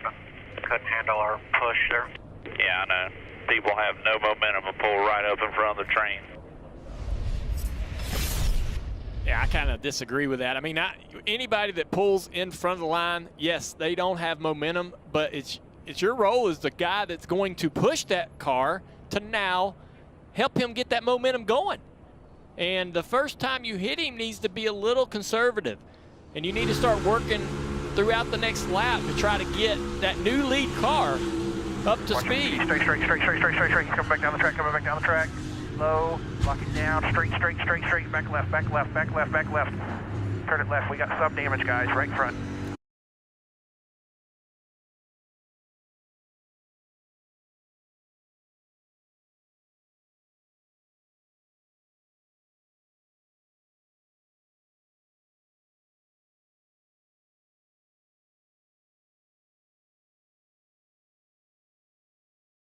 and couldn't handle our push there. Yeah, I know. People have no momentum and pull right up in front of the train. Yeah, I kind of disagree with that. I mean, anybody that pulls in front of the line, yes, they don't have momentum, but it's your role as the guy that's going to push that car to now help him get that momentum going. And the first time you hit him needs to be a little conservative. And you need to start working throughout the next lap to try to get that new lead car up to speed. Straight. Come back down the track, coming back down the track. Low, lock it down, straight. Back left. Turn it left. We got sub damage, guys, right in front.